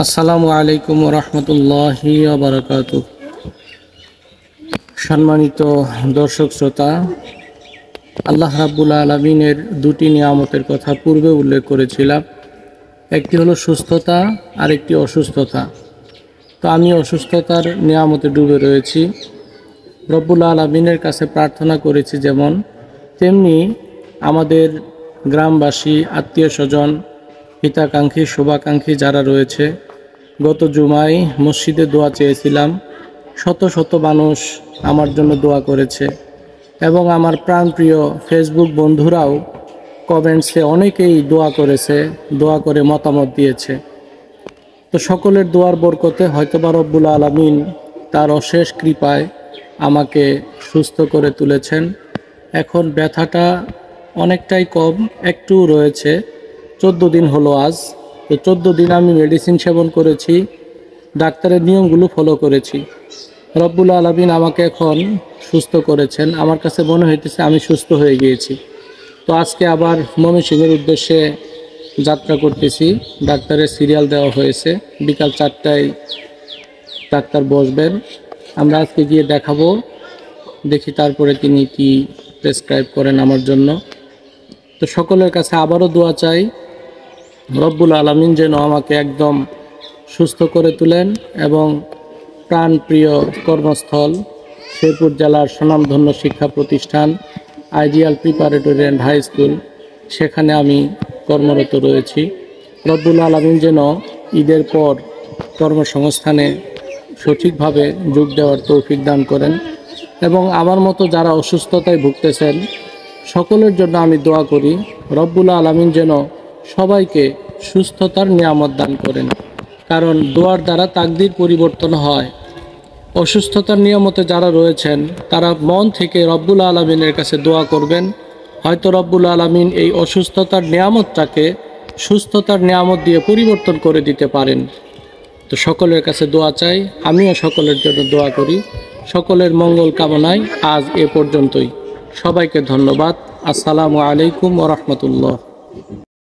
আসসালামু আলাইকুম ওয়া রাহমাতুল্লাহি ওয়া বারাকাতুহু। সম্মানিত দর্শক শ্রোতা, আল্লাহ রাব্বুল আলামিনের দুটি নিয়ামতের কথা পূর্বে উল্লেখ করেছিলাম। একটি হলো সুস্থতা আর একটি অসুস্থতা। তো আমি অসুস্থতার নিয়ামতে ডুবে রয়েছি। রব্বুল আলামিনের কাছে প্রার্থনা করেছি যেমন, তেমনি আমাদের গ্রামবাসী, আত্মীয় স্বজন, হিতাকাঙ্ক্ষী, শুভাকাঙ্ক্ষী যারা রয়েছে, গত জুমায় মসজিদে দোয়া চেয়েছিলাম। শত শত মানুষ আমার জন্য দোয়া করেছে এবং আমার প্রাণপ্রিয় ফেসবুক বন্ধুরাও কমেন্টসে অনেকেই দোয়া করেছে, দোয়া করে মতামত দিয়েছে। তো সকলের দোয়ার বরকতে হয়তোবা রব্বুল আলামিন তার অশেষ কৃপায় আমাকে সুস্থ করে তুলেছেন। এখন ব্যথাটা অনেকটাই কম, একটু রয়েছে। 14 দিন হলো আজ। তো 14 দিন আমি মেডিসিন সেবন করেছি, ডাক্তারের নিয়মগুলো ফলো করেছি। রব্বুল আলামিন আমাকে এখন সুস্থ করেছেন। আমার কাছে মনে হইতেছে আমি সুস্থ হয়ে গিয়েছি। তো আজকে আবার ময়মনসিংহের উদ্দেশ্যে যাত্রা করতেছি। ডাক্তারের সিরিয়াল দেওয়া হয়েছে, বিকাল 4টায় ডাক্তার বসবেন। আমরা আজকে গিয়ে দেখাবো, দেখি তারপরে তিনি কি প্রেসক্রাইব করেন আমার জন্য। তো সকলের কাছে আবারও দোয়া চাই, রব্বুল আলামিন যেন আমাকে একদম সুস্থ করে তুলেন এবং প্রাণপ্রিয় কর্মস্থল শেরপুর জেলার স্বনামধন্য শিক্ষা প্রতিষ্ঠান ideal preparatory and high school, সেখানে আমি কর্মরত রয়েছি। রব্বুল আলামিন যেন ঈদের পর কর্মসংস্থানে সঠিকভাবে যোগ দেওয়ার তৌফিক দান করেন এবং আমার মতো যারা অসুস্থতায় ভুগতেছেন সকলের জন্য আমি দোয়া করি, রব্বুল আলামিন যেন সবাইকে সুস্থতার নিয়ামত দান করেন। কারণ দোয়ার দ্বারা তাকদীর পরিবর্তন হয়। অসুস্থতার নিয়ামতে যারা রয়েছেন তারা মন থেকে রব্বুল আলামিনের কাছে দোয়া করবেন, হয়তো রব্বুল আলামিন এই অসুস্থতার নিয়ামতটাকে সুস্থতার নিয়ামত দিয়ে পরিবর্তন করে দিতে পারেন। তো সকলের কাছে দোয়া চাই, আমিও সকলের জন্য দোয়া করি। সকলের মঙ্গল কামনায় আজ এ পর্যন্তই। সবাইকে ধন্যবাদ। আসসালামু আলাইকুম ওয়া রাহমাতুল্লাহ।